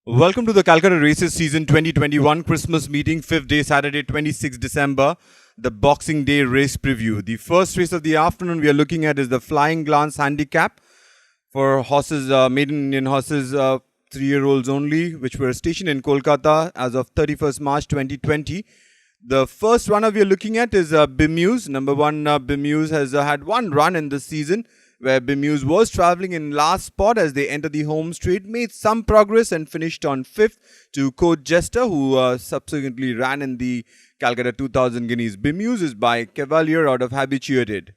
Welcome to the Calcutta Races Season 2021 Christmas meeting, 5th day, Saturday, 26 December, the Boxing Day race preview. The first race of the afternoon we are looking at is the Flying Glance Handicap for horses, maiden Indian horses, 3-year-olds only, which were stationed in Kolkata as of 31st March 2020. The first runner we are looking at is Bimuse. Number one, Bimuse has had one run in this season, where Bimuse was travelling in last spot as they entered the home straight, made some progress and finished on 5th to Coach Jester, who subsequently ran in the Calcutta 2000 Guineas. Bimuse is by Cavalier out of Habituated.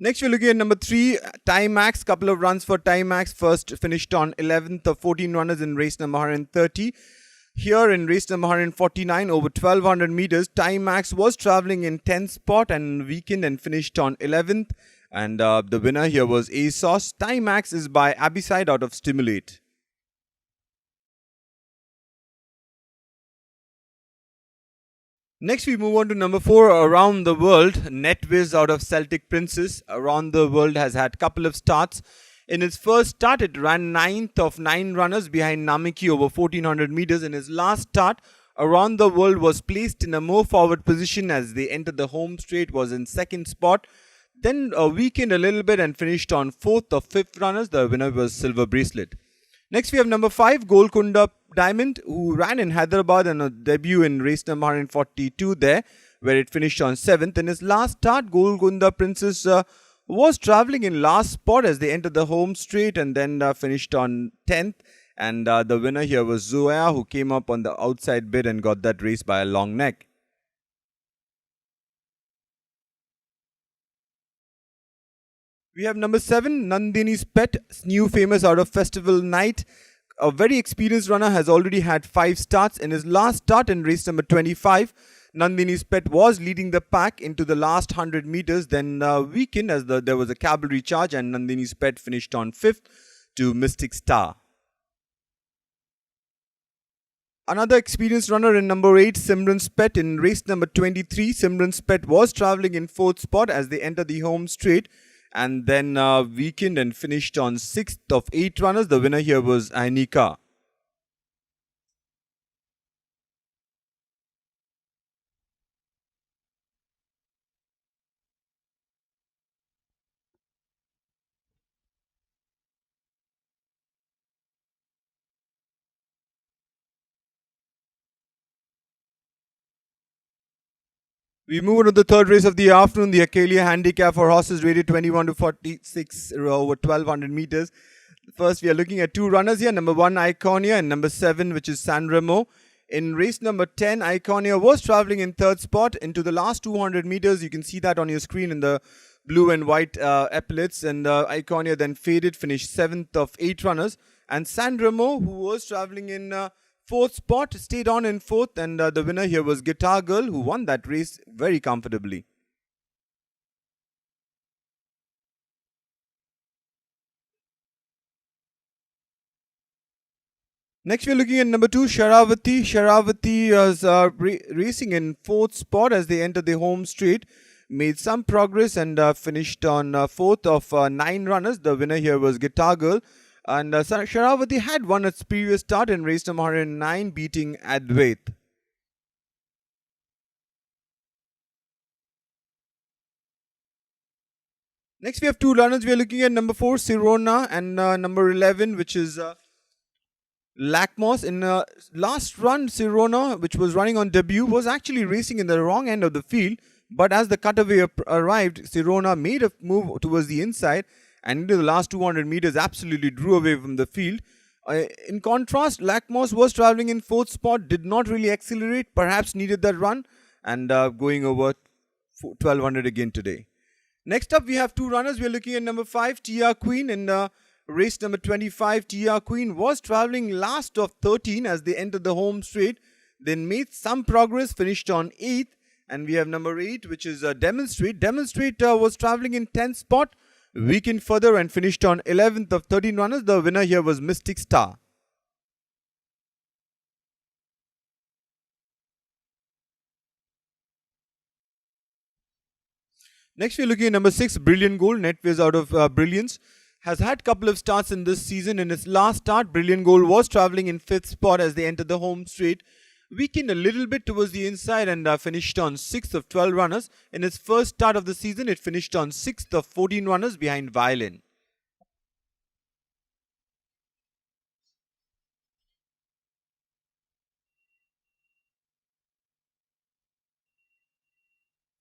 Next, we're looking at number 3, Time Max. Couple of runs for Time Max. First finished on 11th of 14 runners in race number 130. Here in race number 149, over 1200 meters, Time Max was traveling in 10th spot and weakened and finished on 11th. And the winner here was ASOS. Time Max is by Abyside out of Stimulate. Next, we move on to number 4, Around the World. Netwiz out of Celtic Princess. Around the World has had couple of starts. In its first start, it ran 9th of 9 runners behind Namiki over 1400 meters. In his last start, Around the World was placed in a more forward position as they entered the home straight, was in 2nd spot. Then weakened a little bit and finished on 4th of 5th runners. The winner was Silver Bracelet. Next, we have number 5, Golconda Diamond, who ran in Hyderabad and a debut in race number 142 there, where it finished on 7th. In his last start, Golconda Princess was travelling in last spot as they entered the home straight and then finished on 10th. And the winner here was Zoya, who came up on the outside bid and got that race by a long neck. We have number 7, Nandini's Pet, new famous out of Festival Night. A very experienced runner, has already had 5 starts. In his last start in race number 25, Nandini's Pet was leading the pack into the last 100 meters, then weakened as there was a cavalry charge and Nandini's Pet finished on 5th to Mystic Star. Another experienced runner in number 8, Simran's Pet. In race number 23, Simran's Pet was travelling in 4th spot as they entered the home straight and then weakened and finished on 6th of 8 runners. The winner here was Ainika. We move on to the third race of the afternoon, the Acalia Handicap for horses rated 21 to 46 over 1200 meters. First, we are looking at 2 runners here. Number 1, Iconia, and number 7, which is San Remo. In race number 10, Iconia was travelling in 3rd spot into the last 200 meters. You can see that on your screen in the blue and white epaulets. And Iconia then faded, finished 7th of 8 runners. And San Remo, who was travelling in 4th spot, stayed on in 4th, and the winner here was Guitar Girl, who won that race very comfortably. Next, we're looking at number 2, Sharavati. Sharavati was racing in 4th spot as they entered the home straight, made some progress and finished on 4th of 9 runners. The winner here was Guitar Girl. And Sharavati had won its previous start in race number 109, beating Advait. Next, we have 2 runners. We are looking at number 4, Sirona, and number 11, which is Lackmoss. In last run, Sirona, which was running on debut, was actually racing in the wrong end of the field. But as the cutaway arrived, Sirona made a move towards the inside and into the last 200 meters absolutely drew away from the field. In contrast, Lackmoss was travelling in 4th spot, did not really accelerate, perhaps needed that run, and going over 1200 again today. Next up, we have 2 runners. We are looking at number 5, Tia Queen. In race number 25, Tia Queen was travelling last of 13 as they entered the home straight, then made some progress, finished on 8th. And we have number 8, which is Demonstrate. Demonstrate was travelling in 10th spot, weakened further and finished on 11th of 13 runners. The winner here was Mystic Star. Next, we're looking at number 6, Brilliant Gold. Netways out of Brilliance has had couple of starts in this season. In its last start, Brilliant Gold was traveling in 5th spot as they entered the home straight. Weakened a little bit towards the inside and finished on 6th of 12 runners. In its first start of the season, it finished on 6th of 14 runners behind Violin.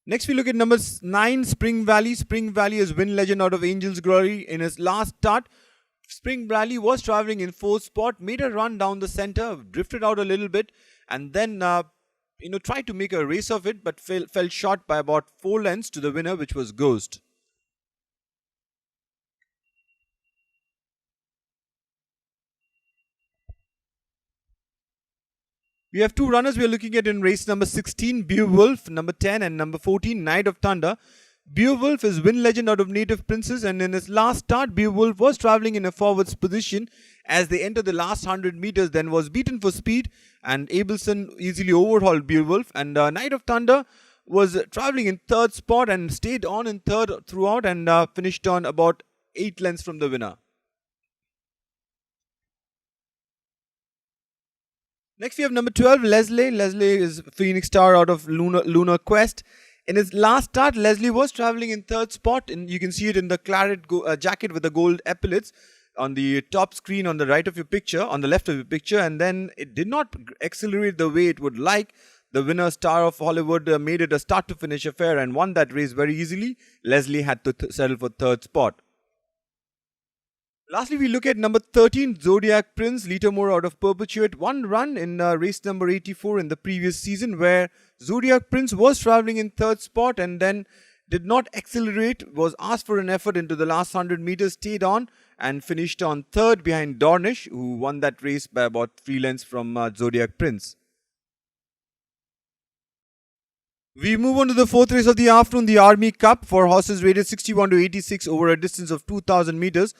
Next, we look at number 9, Spring Valley. Spring Valley is win legend out of Angel's Glory. In his last start, Spring Valley was traveling in 4th spot, made a run down the center, drifted out a little bit, and then tried to make a race of it, but fell short by about 4 lengths to the winner, which was Ghost. We have 2 runners we are looking at in race number 16, Beowulf, number 10, and number 14, Knight of Thunder. Beowulf is win legend out of Native Princess, and in his last start, Beowulf was traveling in a forwards position as they entered the last 100 meters, then was beaten for speed, and Abelson easily overhauled Beowulf. And Knight of Thunder was traveling in 3rd spot and stayed on in 3rd throughout and finished on about 8 lengths from the winner. Next, we have number 12, Leslie. Leslie is Phoenix Star out of Lunar Quest. In his last start, Leslie was traveling in 3rd spot, and you can see it in the claret jacket with the gold epaulets on the top screen on the right of your picture, on the left of your picture, and then it did not accelerate the way it would like. The winner, Star of Hollywood, made it a start to finish affair and won that race very easily. Leslie had to settle for 3rd spot. Lastly, we look at number 13, Zodiac Prince, Litamore out of Perpetuate. One run in race number 84 in the previous season, where Zodiac Prince was traveling in 3rd spot and then did not accelerate, was asked for an effort into the last 100 meters, stayed on and finished on 3rd behind Dornish, who won that race by about 3 lengths from Zodiac Prince. We move on to the 4th race of the afternoon, the Army Cup, for horses rated 61 to 86 over a distance of 2,000 meters.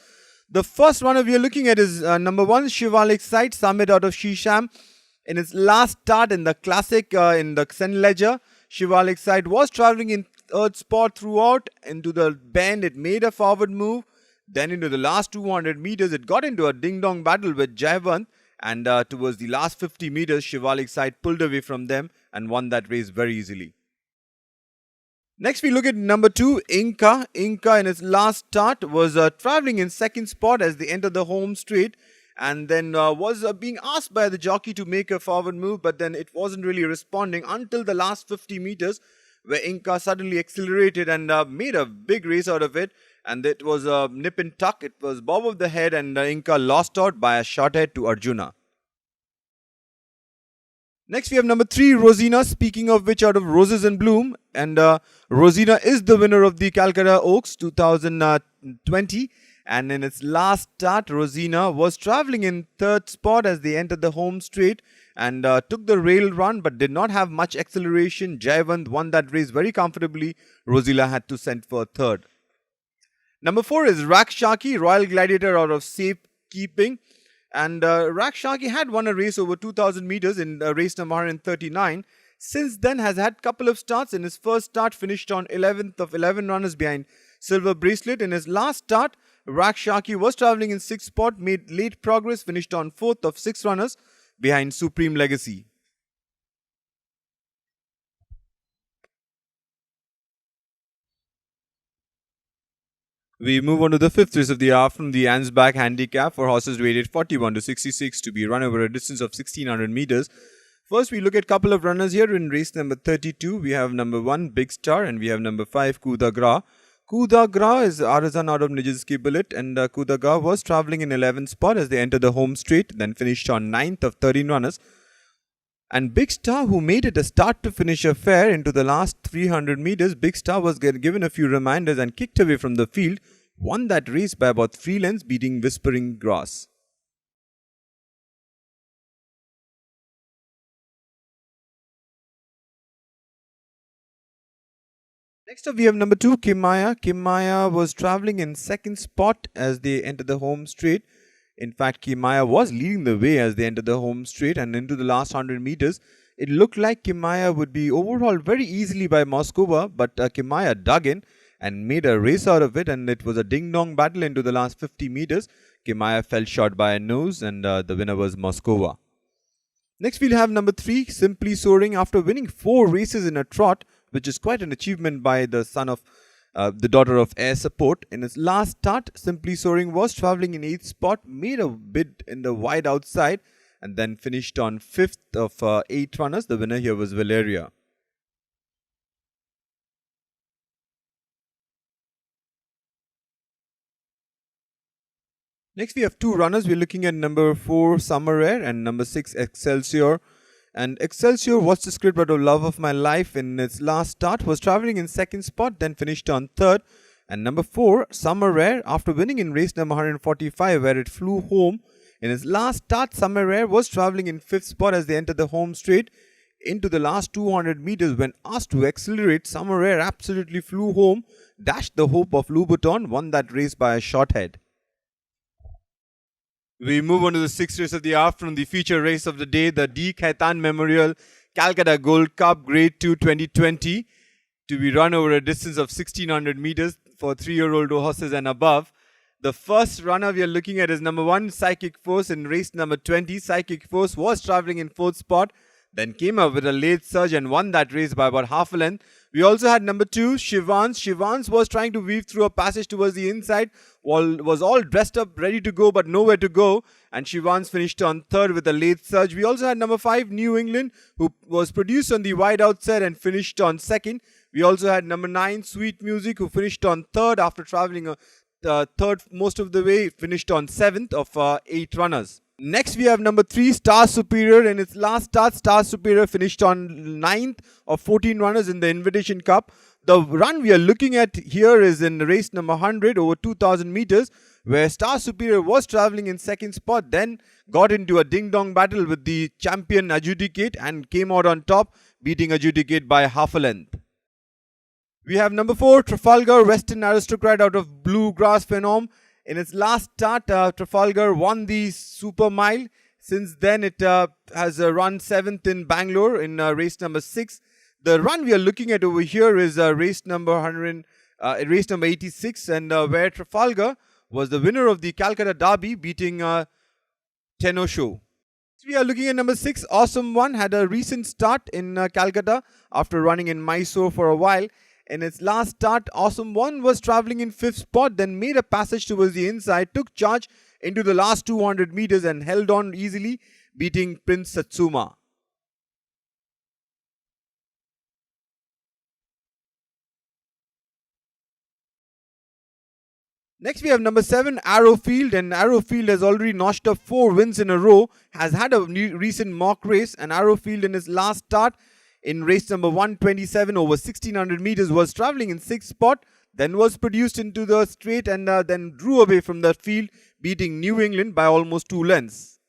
The first runner we are looking at is number 1, Shivalik Site, Summit out of Shisham. In its last start in the Classic in the Sen Ledger, Shivalik Site was traveling in 3rd spot throughout. Into the bend, it made a forward move. Then into the last 200 meters, it got into a ding-dong battle with Jayavant. And towards the last 50 meters, Shivalik Site pulled away from them and won that race very easily. Next, we look at number 2, Inca. Inca in its last start was traveling in 2nd spot as they entered the home straight, and then was being asked by the jockey to make a forward move, but then it wasn't really responding until the last 50 meters, where Inca suddenly accelerated and made a big race out of it, and it was a nip and tuck. It was bob of the head, and Inca lost out by a short head to Arjuna. Next, we have number 3, Rosina, speaking of which out of Roses in Bloom. And Rosina is the winner of the Calcutta Oaks 2020. And in its last start, Rosina was traveling in 3rd spot as they entered the home straight and took the rail run but did not have much acceleration. Jayavant won that race very comfortably. Rosina had to send for 3rd. Number 4 is Rakshaki, Royal Gladiator out of Safekeeping. And Rakshaki had won a race over 2,000 meters in race number 139. Since then has had couple of starts. In his first start, finished on 11th of 11 runners behind Silver Bracelet. In his last start, Rakshaki was traveling in 6th spot, made late progress, finished on 4th of 6 runners behind Supreme Legacy. We move on to the 5th race of the afternoon, the Ansbach Handicap, for horses rated 41 to 66 to be run over a distance of 1600 meters. First, we look at a couple of runners here. In race number 32, we have number 1, Big Star, and we have number 5, Kudagra. Kudagra is artisan out of Nijinsky Bullet, and Kudagra was traveling in 11th spot as they entered the home straight, then finished on 9th of 13 runners. And Big Star, who made it a start to finish affair into the last 300 meters, Big Star was given a few reminders and kicked away from the field, won that race by about 3 lengths, beating Whispering Grass. Next up, we have number 2, Kimaya. Kimaya was traveling in 2nd spot as they entered the home straight. In fact, Kimaya was leading the way as they entered the home straight, and into the last 100 meters, it looked like Kimaya would be overhauled very easily by Moskova, but Kimaya dug in and made a race out of it, and it was a ding-dong battle into the last 50 meters. Kimaya fell short by a nose, and the winner was Moskova. Next, we'll have number 3, Simply Soaring. After winning 4 races in a trot, which is quite an achievement by the daughter of air support. In its last start, Simply Soaring was travelling in 8th spot, made a bid in the wide outside, and then finished on 5th of 8 runners. The winner here was Valeria. Next, we have 2 runners. We're looking at number 4, Summer Air, and number 6, Excelsior. And Excelsior, What's the Script But of Love of My Life, in its last start was travelling in 2nd spot, then finished on 3rd. And number 4, Summer Air, after winning in race number 145, where it flew home, in its last start, Summer Air was travelling in 5th spot as they entered the home straight. Into the last 200 meters, when asked to accelerate, Summer Air absolutely flew home, dashed the hope of Louboutin, won that race by a short head. We move on to the 6th race of the afternoon, the feature race of the day, the D. Khaitan Memorial Calcutta Gold Cup Grade 2 2020, to be run over a distance of 1600 meters for 3-year-old horses and above. The first runner we are looking at is number 1, Psychic Force. In race number 20, Psychic Force was travelling in 4th spot, then came up with a late surge and won that race by about half a length. We also had number 2, Shivans. Shivans was trying to weave through a passage towards the inside, was all dressed up, ready to go, but nowhere to go. And Shivans finished on 3rd with a late surge. We also had number 5, New England, who was produced on the wide outside and finished on 2nd. We also had number 9, Sweet Music, who finished on 3rd after travelling 3rd most of the way, finished on 7th of 8 runners. Next, we have number 3, Star Superior. In its last start, Star Superior finished on 9th of 14 runners in the Invitation Cup. The run we are looking at here is in race number 100 over 2000 meters, where Star Superior was travelling in 2nd spot, then got into a ding-dong battle with the champion Adjudicate and came out on top, beating Adjudicate by half a length. We have number 4, Trafalgar Western Aristocrat out of Bluegrass Phenom. In its last start, Trafalgar won the Super Mile. Since then, it has run 7th in Bangalore in race number 6. The run we are looking at over here is race number 86, and where Trafalgar was the winner of the Calcutta Derby, beating Tenno Show. We are looking at number 6, Awesome One. Had a recent start in Calcutta after running in Mysore for a while. In its last start, Awesome One was travelling in 5th spot, then made a passage towards the inside, took charge into the last 200 meters and held on easily, beating Prince Satsuma. Next, we have number 7, Arrowfield, and Arrowfield has already notched up 4 wins in a row, has had a recent mock race, and Arrowfield in his last start in race number 127 over 1600 meters was travelling in 6th spot, then was produced into the straight and then drew away from the field, beating New England by almost 2 lengths.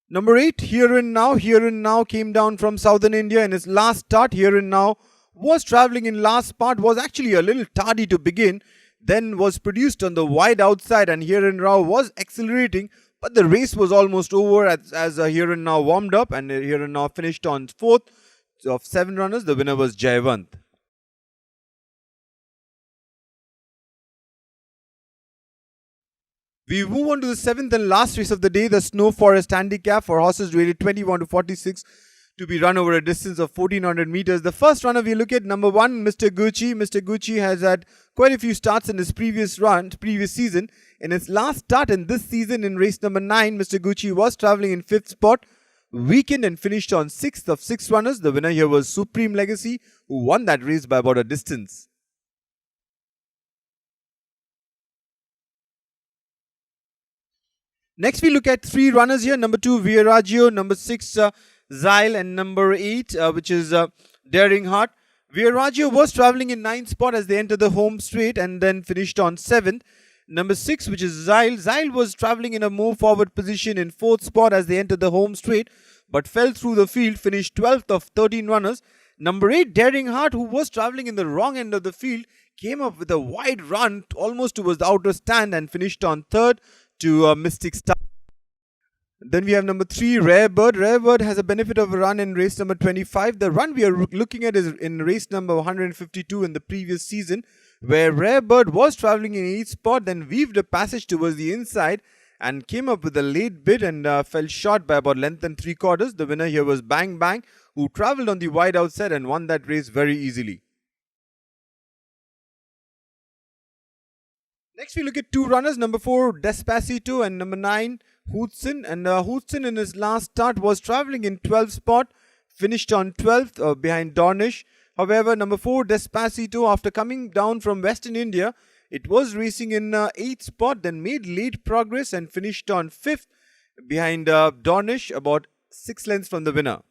Number 8, Here and Now. Here and Now came down from southern India in his last start. Here and Now was travelling in last part, was actually a little tardy to begin, then was produced on the wide outside, and Here and Now was accelerating, but the race was almost over as Here and Now warmed up, and Here and Now finished on 4th of 7 runners. The winner was Jayavant. We move on to the 7th and last race of the day, the Snow Forest Handicap for horses rated 21 to 46 to be run over a distance of 1400 meters. The first runner we look at, number 1, Mr. Gucci. Mr. Gucci has had quite a few starts in his previous season. In its last start in this season in race number 9, Mr. Gucci was travelling in 5th spot, weakened and finished on 6th of 6 runners. The winner here was Supreme Legacy, who won that race by about a distance. Next we look at 3 runners here, number 2, Viragio, number 6, Zyle, and number 8, which is Daring Heart. Viragio was travelling in 9th spot as they entered the home straight and then finished on 7th. Number 6, which is Zyle. Zyle was travelling in a more forward position in 4th spot as they entered the home straight, but fell through the field, finished 12th of 13 runners. Number 8, Daring Heart, who was travelling in the wrong end of the field, came up with a wide run almost towards the outer stand and finished on 3rd to Mystic Star. Then we have number 3, Rare Bird. Rare Bird has a benefit of a run in race number 25. The run we are looking at is in race number 152 in the previous season, where Rare Bird was traveling in 8th spot, then weaved a passage towards the inside and came up with a late bid and fell short by about length and 3/4. The winner here was Bang Bang, who travelled on the wide outside and won that race very easily. Next we look at 2 runners, number 4 Despacito and number 9 Hootson. And Hootson in his last start was travelling in 12th spot, finished on 12th behind Dornish. However, number 4 Despacito, after coming down from Western India, it was racing in 8th spot, then made late progress and finished on 5th behind Dornish, about 6 lengths from the winner.